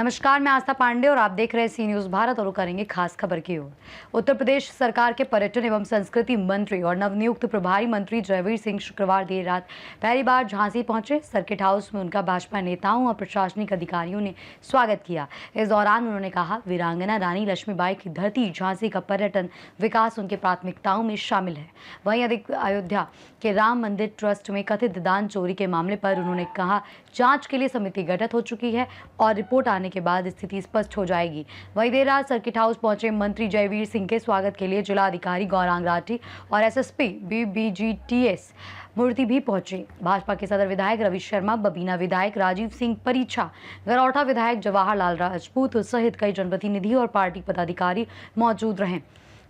नमस्कार, मैं आस्था पांडे और आप देख रहे हैं सी न्यूज़ भारत और करेंगे खास खबर की ओर। उत्तर प्रदेश सरकार के पर्यटन एवं संस्कृति मंत्री और नवनियुक्त प्रभारी मंत्री जयवीर सिंह शुक्रवार देर रात पहली बार झांसी पहुंचे। सर्किट हाउस में उनका भाजपा नेताओं और प्रशासनिक अधिकारियों ने स्वागत किया। इस दौरान उन्होंने कहा, वीरांगना रानी लक्ष्मीबाई की धरती झांसी का पर्यटन विकास उनकी प्राथमिकताओं में शामिल है। वहीं अयोध्या के राम मंदिर ट्रस्ट में कथित दान चोरी के मामले पर उन्होंने कहा, जांच के लिए समिति गठित हो चुकी है और रिपोर्ट आने के बाद स्थिति स्पष्ट हो जाएगी। वहीं देर रात सर्किट हाउस पहुंचे मंत्री जयवीर सिंह के स्वागत के लिए जिलाधिकारी गौरांग राठी और एसएसपी BBGTS मूर्ति भी पहुंचे। भाजपा के सदर विधायक रवि शर्मा, बबीना विधायक राजीव सिंह परीक्षा, गरौठा विधायक जवाहरलाल राजपूत सहित कई जनप्रतिनिधि और पार्टी पदाधिकारी मौजूद रहे।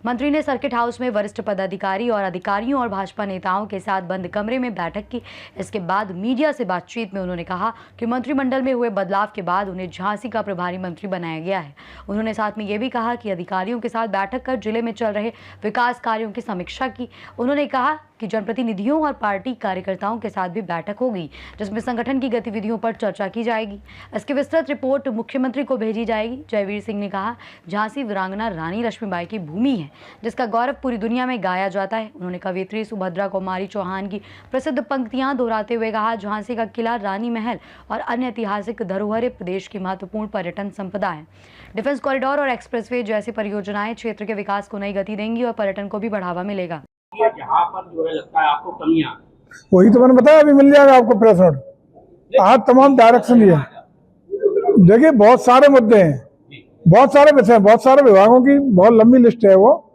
मंत्री ने सर्किट हाउस में वरिष्ठ पदाधिकारी और अधिकारियों और भाजपा नेताओं के साथ बंद कमरे में बैठक की। इसके बाद मीडिया से बातचीत में उन्होंने कहा कि मंत्रिमंडल में हुए बदलाव के बाद उन्हें झांसी का प्रभारी मंत्री बनाया गया है। उन्होंने साथ में ये भी कहा कि अधिकारियों के साथ बैठक कर जिले में चल रहे विकास कार्यों की समीक्षा की। उन्होंने कहा कि जनप्रतिनिधियों और पार्टी कार्यकर्ताओं के साथ भी बैठक होगी, जिसमें संगठन की गतिविधियों पर चर्चा की जाएगी। इसकी विस्तृत रिपोर्ट मुख्यमंत्री को भेजी जाएगी। जयवीर सिंह ने कहा, झांसी वीरांगना रानी लक्ष्मीबाई की भूमि है, जिसका गौरव पूरी दुनिया में गाया जाता है। उन्होंने कवियत्री सुभद्रा कुमारी चौहान की प्रसिद्ध पंक्तियां दोहराते हुए कहा, झांसी का किला, रानी महल और अन्य ऐतिहासिक धरोहरें प्रदेश की महत्वपूर्ण पर्यटन संपदा है। डिफेंस कॉरिडोर और एक्सप्रेसवे जैसी परियोजनाएं क्षेत्र के विकास को नई गति देंगी और पर्यटन को भी बढ़ावा मिलेगा। यहाँ पर जो है लगता है आपको कमियां, वही तो मैंने बताया, अभी मिल जाएगा आपको प्रेस नोट। आज तमाम डायरेक्शन दिए। देखिए, बहुत सारे मुद्दे हैं, बहुत सारे विषय, बहुत सारे विभागों की बहुत लंबी लिस्ट है। वो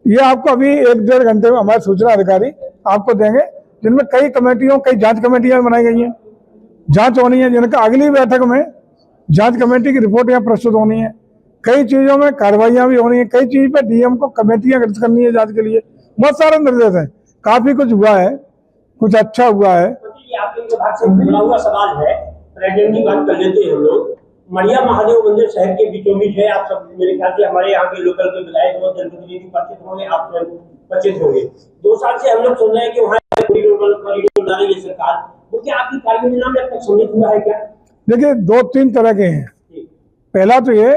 ये आपको अभी 1-1.5 घंटे में हमारे सूचना अधिकारी आपको देंगे, जिनमें कई कमेटियों, कई जांच कमेटियां बनाई गई हैं, जांच होनी है, जिनका अगली बैठक में जांच कमेटी की रिपोर्ट यहाँ प्रस्तुत होनी है। कई चीजों में कार्रवाइयां भी होनी है, कई चीज पे डीएम को कमेटियां गठित करनी है जांच के लिए। बहुत सारे निर्देश हैं, काफी कुछ हुआ है, कुछ अच्छा हुआ है। आपके विभाग से जुड़ा हुआ सवाल है, पर्यटन की बात कर लेते हैं हम लोग। मढ़िया महादेव मंदिर शहर के बीचों बीच है। आप सब मेरे ख्याल से हमारे यहाँ के लोकल के विधायक और जनप्रतिनिधि परिचित होंगे, आप परिचित होंगे। 2 साल से हम लोग सुन रहे हैं कि वहाँ कॉरिडोर बना रही है सरकार, वो क्या आपकी कार्ययोजना में अब तक सम्मिलित हुआ है क्या? देखिए, 2-3 तरह के हैं। पहला तो ये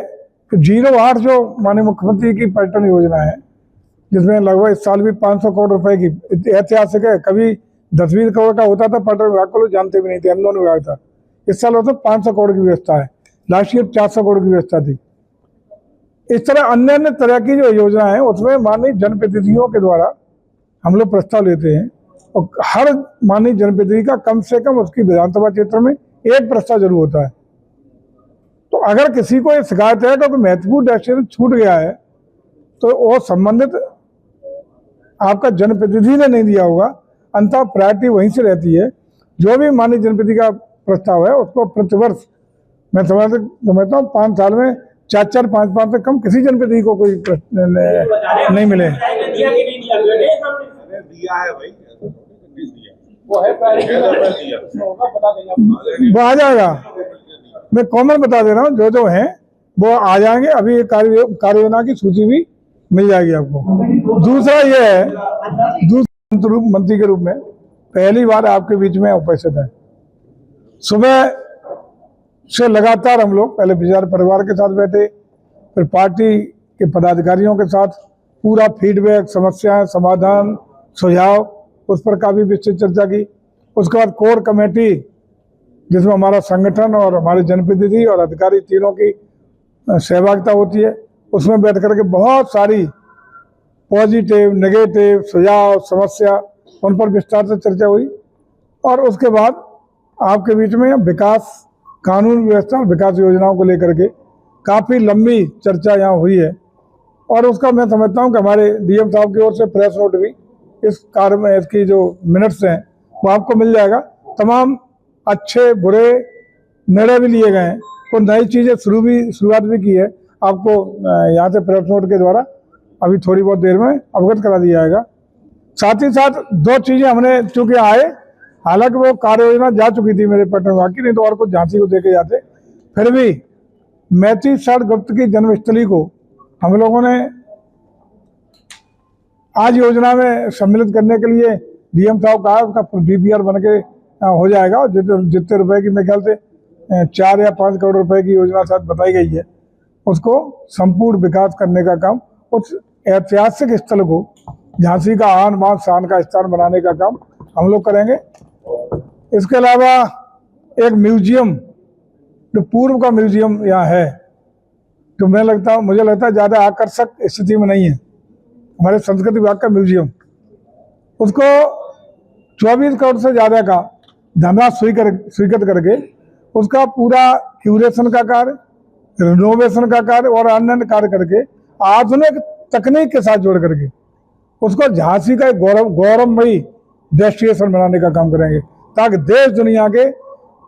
08 जो माननीय मुख्यमंत्री की पर्यटन योजना है, जिसमें लगभग इस साल भी 500 करोड़ रुपए की, ऐतिहासिक है। कभी 10-20 करोड़ का होता था, पर्यटन विभाग को लोग जानते भी नहीं थे, हम विभाग था। इस साल होता 500 करोड़ की व्यवस्था है, लास्ट ईयर 400 करोड़ की व्यवस्था थी। इस तरह अन्य तरह की जो योजना है, उसमें माननीय जनप्रतिनिधियों के द्वारा हम लोग प्रस्ताव लेते हैं और हर माननीय जनप्रतिनिधि का कम से कम उसकी विधानसभा क्षेत्र में एक प्रस्ताव जरूर होता है। तो अगर किसी को ये शिकायत है कि कोई महत्वपूर्ण डेस्टिनेशन छूट गया है, तो वो संबंधित आपका जनप्रतिनिधि ने नहीं दिया होगा, अंततः प्रायोरिटी वहीं से रहती है। जो भी माननीय जनप्रतिनिधि का प्रस्ताव है, उसको प्रतिवर्ष मैं समझता हूँ 5 साल में 4-5 से कम किसी जनप्रतिनिधि को कोई नहीं मिले। वो आ जाएगा, मैं कॉमन बता दे रहा हूँ, जो जो है वो आ जाएंगे। अभी कार्ययोजना की सूची भी मिल जाएगी आपको। दूसरा ये है, दूसरे मंत्री के रूप में पहली बार आपके बीच में उपस्थित है। सुबह से लगातार हम लोग पहले विचार परिवार के साथ बैठे, फिर पार्टी के पदाधिकारियों के साथ पूरा फीडबैक, समस्याएं, समाधान, सुझाव, उस पर काफी विस्तृत चर्चा की। उसके बाद कोर कमेटी, जिसमें हमारा संगठन और हमारे जनप्रतिनिधि और अधिकारी तीनों की सहभागिता होती है, उसमें बैठ करके बहुत सारी पॉजिटिव, नेगेटिव सुझाव, समस्या, उन पर विस्तार से चर्चा हुई। और उसके बाद आपके बीच में विकास, कानून व्यवस्था और विकास योजनाओं को लेकर के काफ़ी लंबी चर्चा यहाँ हुई है। और उसका मैं समझता हूँ कि हमारे डीएम साहब की ओर से प्रेस नोट भी इस कार्य में, इसकी जो मिनट्स हैं वो आपको मिल जाएगा। तमाम अच्छे बुरे निर्णय भी लिए गए हैं, कुछ नई चीज़ें शुरुआत भी की है। आपको यहाँ से प्रेस नोट के द्वारा अभी थोड़ी बहुत देर में अवगत करा दिया जाएगा। साथ ही साथ 2 चीज़ें हमने चूँकि आए, हालांकि वो कार्य योजना जा चुकी थी मेरे पर्यटन विभाग की, नहीं तो और कुछ झांसी को देके जाते। फिर भी मैत्री शरण गुप्त की जन्मस्थली को हम लोगों ने आज योजना में सम्मिलित करने के लिए डीएम साहब कहा, उसका DPR बन के हो जाएगा। जितने रुपए की मेरे ख्याल से 4 या 5 करोड़ रुपए की योजना शायद बताई गई है, उसको संपूर्ण विकास करने का काम, उस ऐतिहासिक स्थल को झांसी का आन बान शान का स्थान बनाने का काम हम लोग करेंगे। इसके अलावा एक म्यूजियम, जो पूर्व का म्यूजियम यहाँ है, तो मुझे लगता है ज़्यादा आकर्षक स्थिति में नहीं है, हमारे संस्कृति विभाग का म्यूजियम, उसको 24 करोड़ से ज़्यादा का धनराशि स्वीकृत करके उसका पूरा क्यूरेशन का कार्य, रिनोवेशन का कार्य और अन्य कार्य करके आधुनिक तकनीक के साथ जोड़ करके उसको झांसी का एक गौरवमयी डेस्टिनेशन बनाने का काम करेंगे, ताकि देश दुनिया के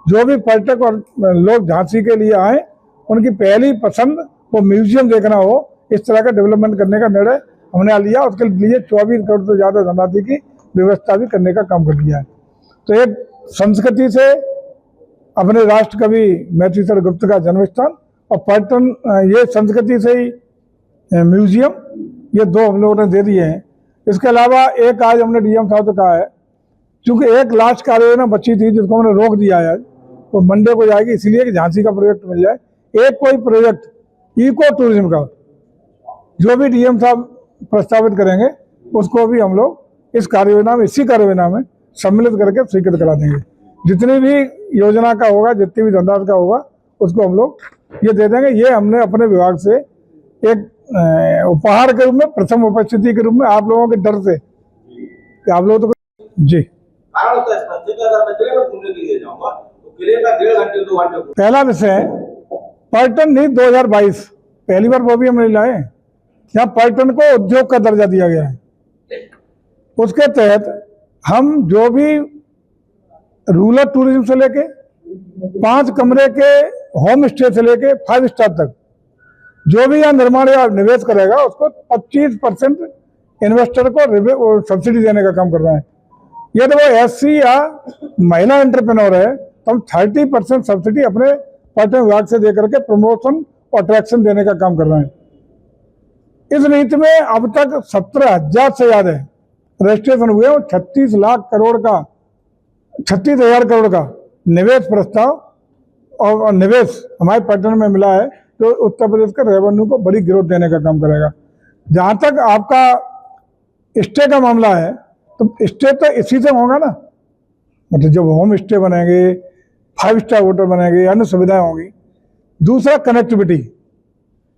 जो भी पर्यटक और लोग झांसी के लिए आए, उनकी पहली पसंद वो म्यूजियम देखना हो। इस तरह का डेवलपमेंट करने का निर्णय हमने लिया। उसके लिए 24 करोड़ से ज़्यादा धनराशि की व्यवस्था भी करने का काम कर लिया है। तो एक संस्कृति से अपने राष्ट्र कवि मैथिलीशरण गुप्त का जन्म स्थान और पर्यटन, ये संस्कृति से ही म्यूजियम, ये 2 हम लोगों ने दे दिए हैं। इसके अलावा एक आज हमने डीएम साहब से कहा है, क्योंकि एक लास्ट कार्य योजना बची थी जिसको हमने रोक दिया है, तो मंडे को जाएगी, इसलिए कि झांसी का प्रोजेक्ट मिल जाए। एक कोई प्रोजेक्ट इको टूरिज्म का जो भी डीएम साहब प्रस्तावित करेंगे उसको भी हम लोग इस कार्य योजना में, इसी कार्य योजना में सम्मिलित करके स्वीकृत करा देंगे। जितनी भी योजना का होगा, जितनी भी धनराशि का होगा, उसको हम लोग ये दे देंगे। ये हमने अपने विभाग से एक उपहार के रूप में, प्रथम उपस्थिति के रूप में, आप लोगों के डर से कि आप लोग तो जी पहला विषय पर्यटन नीति 2022, पहली बार वो भी हमने लाए, यहाँ पर्यटन को उद्योग का दर्जा दिया गया है। उसके तहत हम जो भी रूरल टूरिज्म से लेके 5 कमरे के होम स्टे से लेके 5 स्टार तक जो भी यहाँ निर्माण या निवेश करेगा उसको 25% इन्वेस्टर को सब्सिडी देने का काम कर रहे हैं। यदि वो एससी या महिला एंटरप्रेन्योर है तो हम 30% सब्सिडी अपने पर्यटन विभाग से देकर के प्रमोशन और अट्रैक्शन देने का काम कर रहे हैं। इस नीति में अब तक 17,000 से ज्यादा रजिस्ट्रेशन हुए और 36,000 करोड़ का निवेश प्रस्ताव और निवेश हमारे पर्यटन में मिला है, तो उत्तर प्रदेश के रेवेन्यू को बड़ी ग्रोथ देने का काम करेगा। जहाँ तक आपका स्टे का मामला है, तो स्टे तो इसी से होगा ना, मतलब जब होम स्टे बनेंगे, 5 स्टार होटल बनेंगे, अन्य सुविधाएं होंगी। दूसरा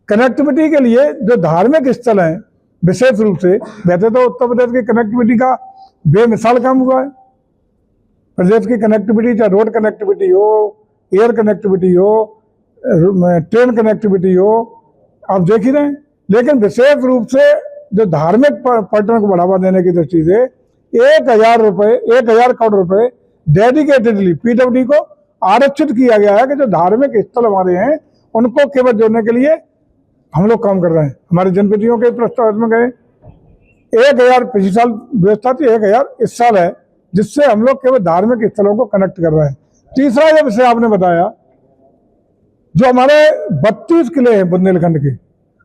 कनेक्टिविटी के लिए जो धार्मिक स्थल हैं विशेष रूप से, वैसे तो उत्तर प्रदेश की कनेक्टिविटी का बेमिसाल काम हुआ है। प्रदेश की कनेक्टिविटी, चाहे रोड कनेक्टिविटी हो, एयर कनेक्टिविटी हो, ट्रेन कनेक्टिविटी हो, आप देख ही रहे हैं। लेकिन विशेष रूप से जो धार्मिक पर्यटन को बढ़ावा देने की दृष्टि से 1,000 करोड़ रुपए डेडिकेटेडली पीडब्ल्यूडी को आरक्षित किया गया है कि जो धार्मिक स्थल हमारे हैं उनको केवल जोड़ने के लिए हम लोग काम कर रहे हैं। हमारे जनप्रतिनिधियों के प्रस्ताव में गए 1,000 पिछले साल व्यवस्था थी, 1,000 इस साल है, जिससे हम लोग केवल धार्मिक स्थलों को कनेक्ट कर रहे हैं। तीसरा जो विषय आपने बताया, जो हमारे 32 किले हैं बुंदेलखंड के,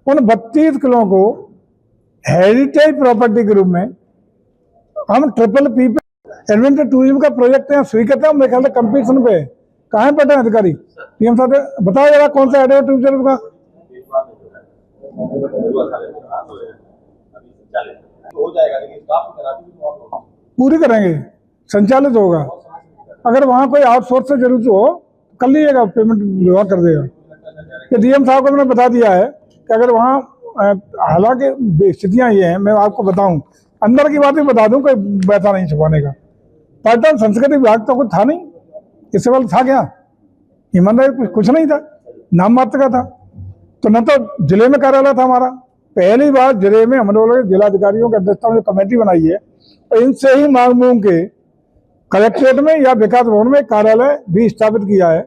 उन 32 किलों को हेरिटेज प्रॉपर्टी के रूप में हम PPP पे एडवेंचर टूरिज्म का प्रोजेक्ट यहाँ स्वीकृत है। मेरे ख्याल से कंपटीशन पे कहाँ है पटना अधिकारी, पीएम साहब बताओ जरा कौन सा एडवेंचर टूरिज्म का पूरी करेंगे, संचालित होगा। अगर वहाँ कोई आउटसोर्स से जरूरत हो कर लीजिएगा, पेमेंट विभाग कर देगा। कि डीएम साहब को मैंने बता दिया है कि अगर वहाँ, हालांकि स्थितियाँ ये हैं, मैं आपको बताऊं, अंदर की बात ही बता दूं, कोई बैठा नहीं छुपाने का। पर्यटन संस्कृति विभाग तो कुछ था नहीं, इससे वाला था क्या, ईमानदारी कुछ नहीं था, नाम मात्र का था। तो न तो जिले में कार्यालय था हमारा, पहली बार जिले में हम लोगों ने जिलाधिकारियों की अध्यक्षता में कमेटी बनाई है, और इनसे ही मांग मूंग के कलेक्ट्रेट में या विकास भवन में कार्यालय भी स्थापित किया है।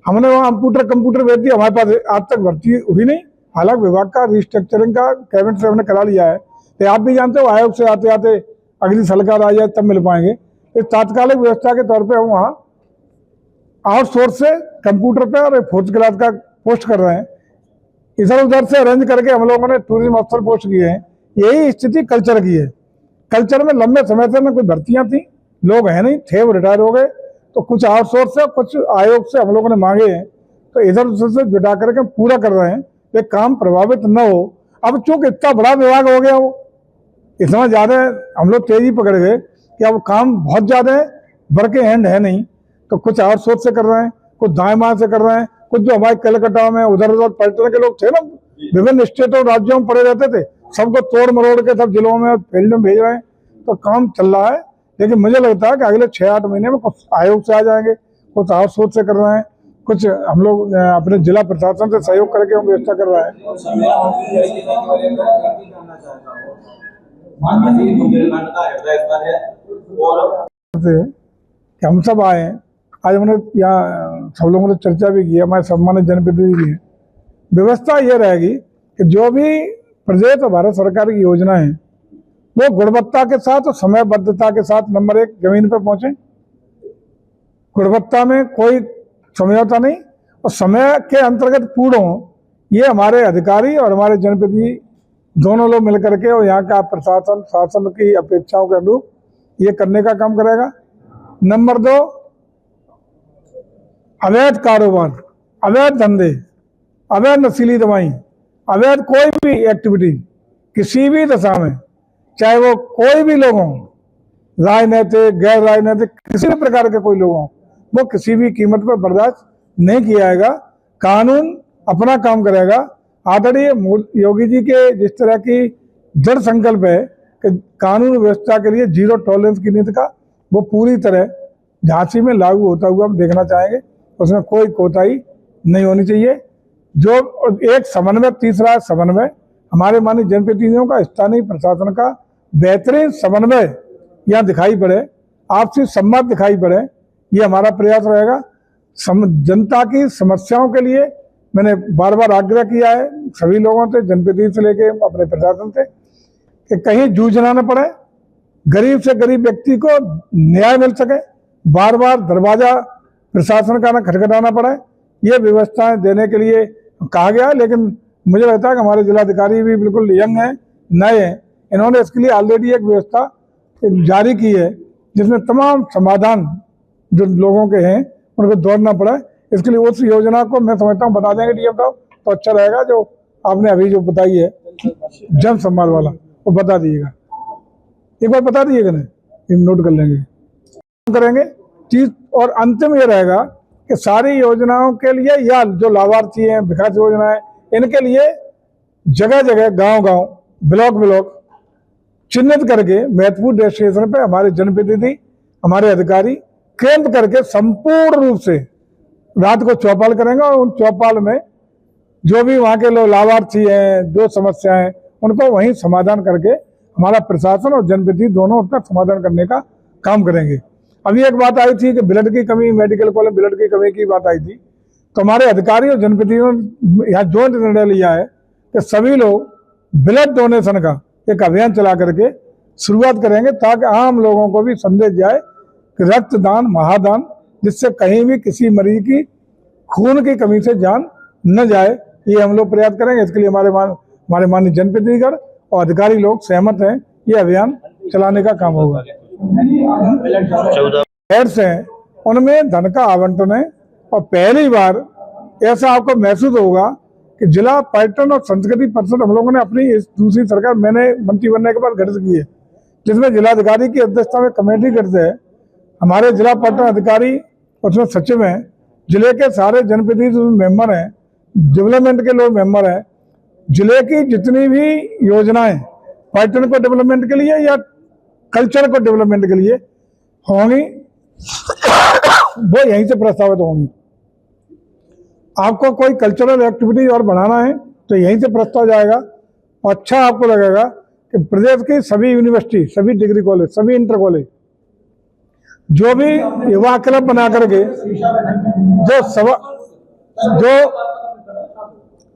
हमने वहाँ कंप्यूटर भेज दिया, हमारे पास आज तक भर्ती हुई नहीं। हालांकि विभाग का रिस्ट्रक्चरिंग का कैबिनेट से हमने करा लिया है, तो आप भी जानते हो आयोग से आते आते अगली सरकार आ जाए तब मिल पाएंगे। इस तात्कालिक व्यवस्था के तौर पे हम वहाँ आउटसोर्स से कंप्यूटर पे और 4th क्लास का पोस्ट कर रहे हैं। इधर उधर से अरेंज करके हम लोगों ने टूरिज्म अफसर पोस्ट किए हैं। यही स्थिति कल्चर की है। कल्चर में लंबे समय से न कोई भर्तियाँ थी, लोग हैं नहीं थे, वो रिटायर हो गए। तो कुछ आउटसोर्स से कुछ आयोग से हम लोगों ने मांगे हैं, तो इधर उधर से जुटा करके पूरा कर रहे हैं, ये काम प्रभावित न हो। अब चूंकि इतना बड़ा विभाग हो गया, वो इतना ज़्यादा हम लोग तेजी पकड़ गए कि अब काम बहुत ज़्यादा है, वर्क हैंड है नहीं, तो कुछ आउटसोर्स से कर रहे हैं, कुछ दाएं बाएं से कर रहे हैं, कुछ जो हमारे कलकत्ता में उधर उधर पर्यटन के लोग थे ना, विभिन्न स्टेट और राज्यों में पड़े रहते थे, सबको तोड़ मरोड़ के सब जिलों में फील्ड में भेज रहे हैं, तो काम चल रहा है। लेकिन मुझे लगता है कि अगले 6-8 महीने में कुछ आयोग से आ जाएंगे, कुछ आउटसोर्स से कर रहे हैं, कुछ हम लोग अपने जिला प्रशासन से सहयोग करके हम व्यवस्था कर रहे हैं। कि हम सब आए हैं, आज हमने यहाँ सब लोगों ने चर्चा भी की, हमारे सम्मानित जनप्रतिनिधि भी हैं। व्यवस्था ये रहेगी कि जो भी प्रदेश और भारत सरकार की योजना है वो गुणवत्ता के साथ और समयबद्धता के साथ नंबर 1 जमीन पर पहुंचे। गुणवत्ता में कोई समझौता नहीं और समय के अंतर्गत पूर्ण हो, ये हमारे अधिकारी और हमारे जनप्रतिनिधि दोनों लोग मिलकर के और यहाँ का प्रशासन शासन की अपेक्षाओं के अनुरूप ये करने का काम करेगा। नंबर 2, अवैध कारोबार, अवैध धंधे, अवैध नशीली दवाई, अवैध कोई भी एक्टिविटी किसी भी दशा में, चाहे वो कोई भी लोग हों, राजनीतिक गैर राजनीतिक किसी भी प्रकार के कोई लोग हों, वो किसी भी कीमत पर बर्दाश्त नहीं किया जाएगा। कानून अपना काम करेगा। आदरणीय योगी जी के जिस तरह की दृढ़ संकल्प है कि कानून व्यवस्था के लिए जीरो टॉलरेंस की नीति का, वो पूरी तरह झांसी में लागू होता हुआ हम देखना चाहेंगे। उसमें कोई कोताही नहीं होनी चाहिए। जो एक समन्वय, तीसरा समन्वय, हमारे माननीय जनप्रतिनिधियों का, स्थानीय प्रशासन का बेहतरीन समन्वय यहाँ दिखाई पड़े, आपसी संवाद दिखाई पड़े, ये हमारा प्रयास रहेगा। जनता की समस्याओं के लिए मैंने बार बार आग्रह किया है सभी लोगों से, जनप्रतिनिधि से लेके अपने प्रशासन से, कि कहीं जूझना न पड़े, गरीब से गरीब व्यक्ति को न्याय मिल सके, बार बार दरवाजा प्रशासन का न खटखटाना पड़े, ये व्यवस्थाएं देने के लिए कहा गया है। लेकिन मुझे लगता है कि हमारे जिलाधिकारी भी बिल्कुल यंग हैं, नए हैं, इन्होंने इसके लिए ऑलरेडी एक व्यवस्था जारी की है जिसमें तमाम समाधान जो लोगों के हैं उनको दौड़ना पड़ा। इसके लिए उस योजना को मैं समझता हूँ बता देंगे डीएम साहब तो अच्छा रहेगा, जो आपने अभी जो बताई है जन संवाद वाला, वो बता दीजिएगा, एक बार बता दीजिएगा ना, नोट कर लेंगे, करेंगे चीज। और अंतिम ये रहेगा कि सारी योजनाओं के लिए या जो लाभार्थी हैं, विकास योजनाएं, इनके लिए जगह जगह, गांव-गांव, ब्लॉक चिन्हित करके महत्वपूर्ण डेस्टिनेशन पे हमारे जनप्रतिनिधि, हमारे अधिकारी केंद्र करके संपूर्ण रूप से रात को चौपाल करेंगे और उन चौपाल में जो भी वहाँ के लोग लाभार्थी हैं, जो समस्याएं, उनको वहीं समाधान करके हमारा प्रशासन और जनप्रतिनिधि दोनों उसका समाधान करने का काम करेंगे। अभी एक बात आई थी कि ब्लड की कमी, मेडिकल कॉलेज ब्लड की कमी की बात आई थी, तो हमारे अधिकारी और जनप्रतिनिधियों ने यहाँ जॉइंट निर्णय लिया है कि सभी लोग ब्लड डोनेशन का एक अभियान चला करके शुरुआत करेंगे, ताकि आम लोगों को भी संदेश जाए कि रक्तदान महादान, जिससे कहीं भी किसी मरीज की खून की कमी से जान न जाए, ये हम लोग प्रयास करेंगे। इसके लिए हमारे माननीय जनप्रतिनिधिगण और अधिकारी लोग सहमत हैं, ये अभियान चलाने का काम होगा। 14 हेड्स हैं, उनमें धन का आवंटन है और पहली बार ऐसा आपको महसूस होगा कि जिला पर्यटन और संस्कृति परिषद हम लोगों ने अपनी इस दूसरी सरकार, मैंने मंत्री बनने के बाद गठित की है, जिसमें जिलाधिकारी की अध्यक्षता में कमेटी गठित है। हमारे जिला पर्यटन अधिकारी उसमें सचिव हैं, जिले के सारे जनप्रतिनिधि मेंबर हैं, डेवलपमेंट के लोग मेंबर हैं। जिले की जितनी भी योजनाएं पर्यटन को डेवलपमेंट के लिए या कल्चर को डेवलपमेंट के लिए होंगी, वो यहीं से प्रस्तावित होंगी। आपको कोई कल्चरल एक्टिविटी और बढ़ाना है तो यहीं से प्रस्ताव जाएगा। और अच्छा आपको लगेगा कि प्रदेश की सभी यूनिवर्सिटी, सभी डिग्री कॉलेज, सभी इंटर कॉलेज, जो भी युवा क्लब बना करके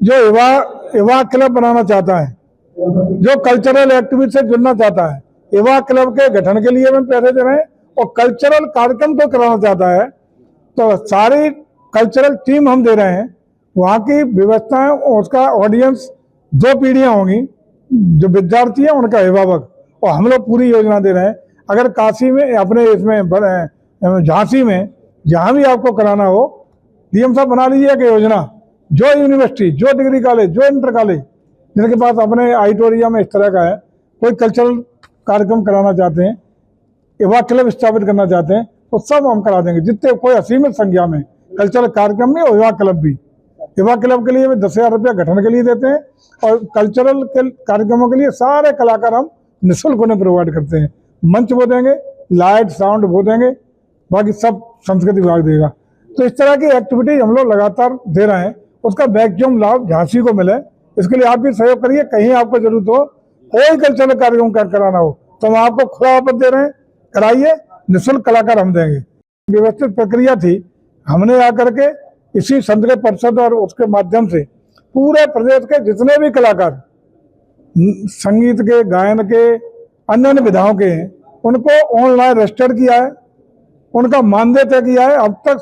जो युवा क्लब बनाना चाहता है, जो कल्चरल एक्टिविटी से जुड़ना चाहता है, युवा क्लब के गठन के लिए हम पैसे दे रहे हैं, और कल्चरल कार्यक्रम को कराना चाहता है तो सारी कल्चरल टीम हम दे रहे हैं। वहाँ की व्यवस्थाएं, उसका ऑडियंस 2 पीढ़ियां होंगी, जो विद्यार्थी है उनका अभिभावक, और हम लोग पूरी योजना दे रहे हैं। अगर काशी में, अपने इसमें झांसी में जहाँ भी आपको कराना हो, डीएम साहब बना लीजिए एक योजना, जो यूनिवर्सिटी, जो डिग्री कॉलेज, जो इंटर कॉलेज जिनके पास अपने ऑडिटोरियम में इस तरह का है, कोई कल्चरल कार्यक्रम कराना चाहते हैं, युवा क्लब स्थापित करना चाहते हैं, तो सब हम करा देंगे। जितने कोई असीमित संख्या में कल्चरल कार्यक्रम में, और युवा क्लब भी, युवा क्लब के लिए भी 10,000 रुपया गठन के लिए देते हैं, और कल्चरल कार्यक्रमों के लिए सारे कलाकार हम निःशुल्क उन्हें प्रोवाइड करते हैं। मंच वो देंगे, लाइट साउंड वो देंगे, बाकी सब संस्कृति विभाग देगा। तो इस तरह की एक्टिविटीज हम लोग लगातार दे रहे हैं, उसका मैक्सिमम लाभ झांसी को मिले, इसके लिए आप भी सहयोग करिए। कहीं आपको जरूरत हो, कोई कल्चरल कार्यक्रम कराना हो, तो हम आपको खुला ऑफर दे रहे हैं, कराइए, निःशुल्क कलाकार हम देंगे। व्यवस्थित प्रक्रिया थी, हमने आकर के इसी संस्कृत परिषद और उसके माध्यम से पूरे प्रदेश के जितने भी कलाकार संगीत के, गायन के, अन्य अन्य विधाओं के हैं, उनको ऑनलाइन रजिस्टर किया है, उनका मानदेय तय किया है। अब तक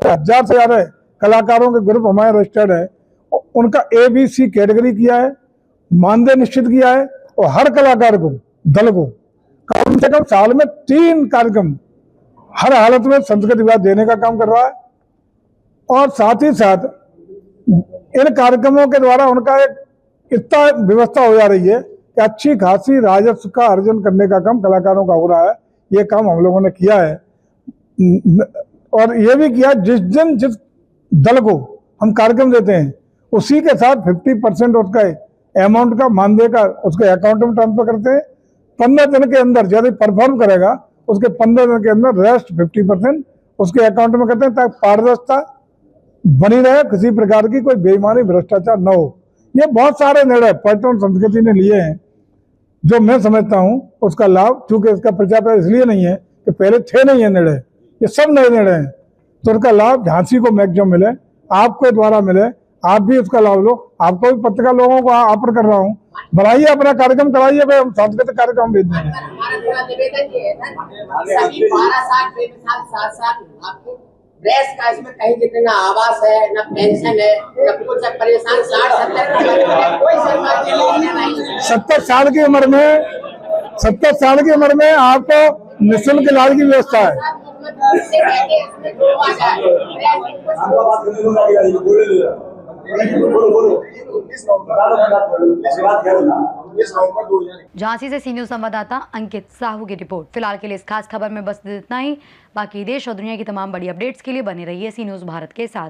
1000 से ज्यादा कलाकारों के ग्रुप हमारे रजिस्टर्ड है, उनका ABC कैटेगरी किया है, मानदेय निश्चित किया है, और हर कलाकार को, दल को कम से कम साल में 3 कार्यक्रम हर हालत में संस्कृत विभाग देने का काम कर रहा है। और साथ ही साथ इन कार्यक्रमों के द्वारा उनका एक इतना व्यवस्था हो जा रही है कि अच्छी खासी राजस्व का अर्जन करने का काम कलाकारों का हो रहा है। ये काम हम लोगों ने किया है, और ये भी किया जिस दिन जिस दल को हम कार्यक्रम देते हैं, उसी के साथ 50% उसका अमाउंट का मानदेय का उसके अकाउंट में ट्रांसफर करते हैं। 15 दिन के अंदर यदि परफॉर्म करेगा, उसके 15 दिन के अंदर रेस्ट 50% उसके अकाउंट में करते हैं, ताकि पारदर्शिता बनी रहे, किसी प्रकार की कोई बेईमानी, भ्रष्टाचार न हो। ये बहुत सारे निर्णय पर्यटन संस्कृति ने लिए हैं, जो मैं समझता हूं उसका लाभ, चूंकि इसका प्रचार इसलिए नहीं है कि पहले थे नहीं है निर्णय, ये सब नए निर्णय हैं, तो उनका लाभ झांसी को मैक्सिमम मिले, आपके द्वारा मिले, आप भी उसका लाभ लो। आपको भी पत्रकार लोगों को ऑफर कर रहा हूँ, बनाइए अपना कार्यक्रम, कराइए भाई, हम सांस्कृतिक कार्यक्रम भेज देंगे। हमारा पूरा निवेदन ये है ना, सभी 12 साल बेमिसाल साथ आपको प्रेस का इसमें कहीं जितने ना आवास है, ना पेंशन है, ना कुछ परेशान 60-70 कोई सरकार के लिए नहीं। 70 साल की उम्र में आपको निःशुल्क इलाज की व्यवस्था है। झांसी से सी न्यूज़ संवाददाता अंकित साहू की रिपोर्ट। फिलहाल के लिए इस खास खबर में बस इतना ही। बाकी देश और दुनिया की तमाम बड़ी अपडेट्स के लिए बने रहिए सी न्यूज़ भारत के साथ।